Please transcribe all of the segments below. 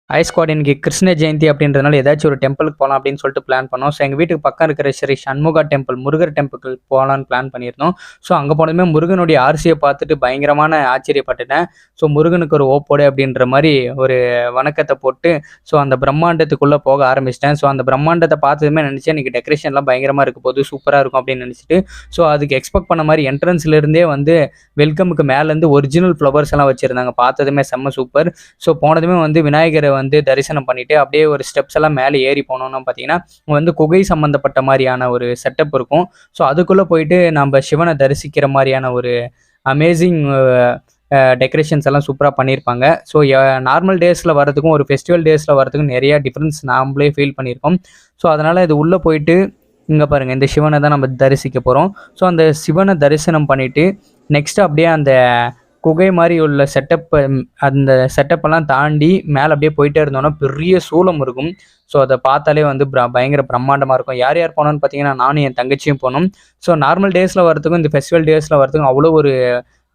High squad இன்னைக்கு கிருஷ்ண ஜெயந்தி அப்படின்றதுனால ஏதாச்சும் ஒரு டெம்பிளுக்கு போகலாம் அப்படின்னு சொல்லிட்டு பிளான் பண்ணோம். ஸோ எங்கள் வீட்டுக்கு பக்கம் இருக்கிற ஸ்ரீ சண்முகா டெம்பிள் முருகர் டெம்பிளுக்கு போகலான்னு பிளான் பண்ணியிருந்தோம். ஸோ அங்கே போனதுமே முருகனுடைய ஆர்சியை பார்த்துட்டு பயங்கரமான ஆச்சரியப்பட்டுட்டேன். ஸோ முருகனுக்கு ஒரு ஓப்போடு அப்படின்ற மாதிரி ஒரு வணக்கத்தை போட்டு ஸோ அந்த பிரம்மாண்டத்துக்குள்ளே போக ஆரம்பிச்சிட்டேன். ஸோ அந்த பிரம்மாண்டத்தை பார்த்ததுமே நினச்சேன் இன்றைக்கி டெக்கரேஷன்லாம் பயங்கரமாக இருக்க போது சூப்பராக இருக்கும் அப்படின்னு நினச்சிட்டு ஸோ அதுக்கு எக்ஸ்பெக்ட் பண்ண மாதிரி என்ட்ரன்ஸ்லேருந்தே வந்து வெல்கமுக்கு மேலேருந்து ஒரிஜினல் ஃப்ளவர்ஸ் எல்லாம் வச்சுருந்தாங்க. பார்த்ததுமே செம்ம சூப்பர். ஸோ போனதுமே வந்து விநாயகரை வந்து தரிசனம் பண்ணிட்டு அப்படியே ஒரு ஸ்டெப்ஸ் எல்லாம் மேலே ஏறி போனோம்னா பார்த்தீங்கன்னா வந்து குகை சம்பந்தப்பட்ட மாதிரியான ஒரு செட்டப் இருக்கும். ஸோ அதுக்குள்ளே போயிட்டு நம்ம சிவனை தரிசிக்கிற மாதிரியான ஒரு அமேசிங் டெக்கரேஷன்ஸ் எல்லாம் சூப்பராக பண்ணியிருப்பாங்க. ஸோ நார்மல் டேஸில் வரதுக்கும் ஒரு ஃபெஸ்டிவல் டேஸில் வரதுக்கும் நிறையா டிஃப்ரென்ஸ் நாமளே ஃபீல் பண்ணியிருக்கோம். ஸோ அதனால் இது உள்ளே போயிட்டு இங்கே பாருங்கள் இந்த சிவனை தான் நம்ம தரிசிக்க போகிறோம். ஸோ அந்த சிவனை தரிசனம் பண்ணிவிட்டு நெக்ஸ்ட்டு அப்படியே அந்த குகை மாதிரி உள்ள அந்த செட்டப்பெல்லாம் தாண்டி மேலே அப்படியே போயிட்டே இருந்தோன்னா பெரிய சூலம் இருக்கும். ஸோ அதை பார்த்தாலே வந்து பயங்கர பிரம்மாண்டமாக இருக்கும். யார் யார் போனோன்னு பார்த்தீங்கன்னா நானும் என் தங்கச்சியும் போனோம். ஸோ நார்மல் டேஸில் வரதுக்கும் இந்த ஃபெஸ்டிவல் டேஸில் வரதுக்கும் அவ்வளோ ஒரு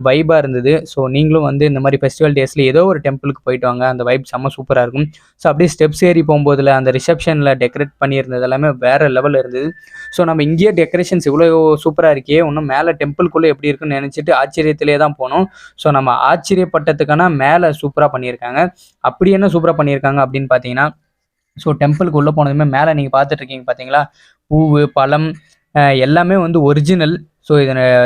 வைபாக இருந்தது. ஸோ நீங்களும் வந்து இந்த மாதிரி ஃபெஸ்டிவல் டேஸில் ஏதோ ஒரு டெம்பிளுக்கு போயிட்டு வாங்க, அந்த வைப் செம்ம சூப்பராக இருக்கும். ஸோ அப்படியே ஸ்டெப்ஸ் ஏறி போகும்போதில் அந்த ரிசப்ஷனில் டெக்கரேட் பண்ணியிருந்தது எல்லாமே வேறு லெவலில் இருந்தது. ஸோ நம்ம இங்கேயே டெக்கரேஷன்ஸ் இவ்வளோ சூப்பராக இருக்கே, இன்னும் மேலே டெம்பிள்குள்ளே எப்படி இருக்குன்னு நினச்சிட்டு ஆச்சரியத்திலே தான் போனோம். ஸோ நம்ம ஆச்சரியப்பட்டதுக்கான மேலே சூப்பராக பண்ணியிருக்காங்க. அப்படி என்ன சூப்பராக பண்ணியிருக்காங்க அப்படின்னு பார்த்தீங்கன்னா ஸோ டெம்பிளுக்கு உள்ளே போனதுமே மேலே நீங்கள் பார்த்துட்ருக்கீங்க பார்த்தீங்களா, பூவு பழம் எல்லாமே வந்து ஒரிஜினல். ஸோ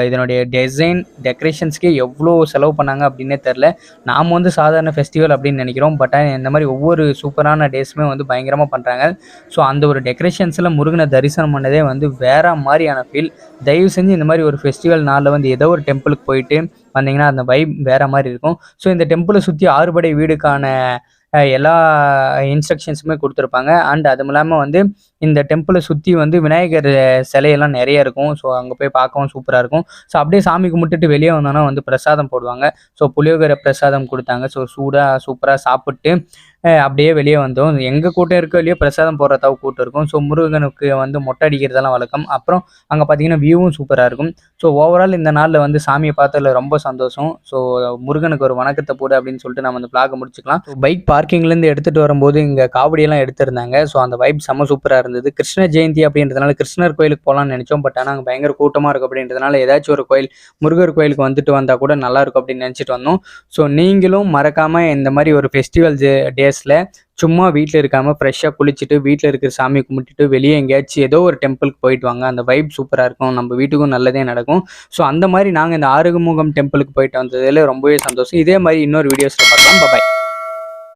இதனுடைய டிசைன் டெக்கரேஷன்ஸ்க்கே எவ்வளோ செலவு பண்ணாங்க அப்படின்னே தெரில. நாம் வந்து சாதாரண ஃபெஸ்டிவல் அப்படின்னு நினைக்கிறோம். பட் இந்த மாதிரி ஒவ்வொரு சூப்பரான டேஸுமே வந்து பயங்கரமாக பண்ணுறாங்க. ஸோ அந்த ஒரு டெக்கரேஷன்ஸில் முருகனை தரிசனம் பண்ணதே வந்து வேறு மாதிரியான ஃபீல். தயவு செஞ்சு இந்த மாதிரி ஒரு ஃபெஸ்டிவல் நாளில் வந்து ஏதோ ஒரு டெம்பிளுக்கு போயிட்டு வந்தீங்கன்னா அந்த வைப் வேறு மாதிரி இருக்கும். ஸோ இந்த டெம்பிளை சுற்றி 6 படை வீடுக்கான எல்லா இன்ஸ்ட்ரக்ஷன்ஸுமே கொடுத்துருப்பாங்க. அண்ட் அதுவும் இல்லாமல் வந்து இந்த டெம்பிளை சுற்றி வந்து விநாயகர் சிலையெல்லாம் நிறைய இருக்கும். ஸோ அங்கே போய் பார்க்கவும் சூப்பராக இருக்கும். ஸோ அப்படியே சாமி கும்பிட்டுட்டு வெளியே வந்தோன்னா வந்து பிரசாதம் போடுவாங்க. ஸோ புளியோகரை பிரசாதம் கொடுத்தாங்க. ஸோ சூப்பராக சாப்பிட்டு அப்படியே வெளியே வந்தோம். எங்கே கூட்டம் இருக்கோ இல்லையோ பிரசாதம் போடுறதாவு கூட்டம் இருக்கும். ஸோ முருகனுக்கு வந்து மொட்டை அடிக்கிறதெல்லாம் வழக்கம். அப்புறம் அங்கே பார்த்தீங்கன்னா வியூவும் சூப்பராக இருக்கும். ஸோ ஓவரால் இந்த நாளில் வந்து சாமியை பார்த்ததில் ரொம்ப சந்தோஷம். ஸோ முருகனுக்கு ஒரு வணக்கத்தை போடு அப்படின்னு சொல்லிட்டு நம்ம அந்த பிளாகை முடிச்சுக்கலாம். ஸோ பைக் பார்க்கிங்லேருந்து எடுத்துகிட்டு வரும்போது இங்கே காவடியெல்லாம் எடுத்திருந்தாங்க. ஸோ அந்த வைப் செம்ம சூப்பராக இருந்தது. கிருஷ்ண ஜெயந்தி அப்படின்றதுனால கிருஷ்ணர் கோயிலுக்கு போகலான்னு நினச்சோம். பட் ஆனால் அங்கே பயங்கர கூட்டமாக இருக்கும் அப்படின்றதுனால ஏதாச்சும் ஒரு கோயில் முருகர் கோயிலுக்கு வந்துட்டு வந்தால் கூட நல்லாயிருக்கும் அப்படின்னு நினச்சிட்டு வந்தோம். ஸோ நீங்களும் மறக்காமல் இந்த மாதிரி ஒரு ஃபெஸ்டிவல் டேஸில் சும்மா வீட்டில் இருக்காமல் ஃப்ரெஷ்ஷாக குளிச்சுட்டு வீட்டில் இருக்கிற சாமி கும்பிட்டுட்டு வெளியே எங்கேயாச்சும் ஏதோ ஒரு டெம்பிளுக்கு போயிட்டு வாங்க. அந்த வைப் சூப்பராக இருக்கும். நம்ம வீட்டுக்கும் நல்லதே நடக்கும். ஸோ அந்த மாதிரி நாங்கள் இந்த ஆறுமுகம் டெம்பிளுக்கு போயிட்டு வந்ததில் ரொம்பவே சந்தோஷம். இதே மாதிரி இன்னொரு வீடியோஸில் பார்க்கலாம். பாய்.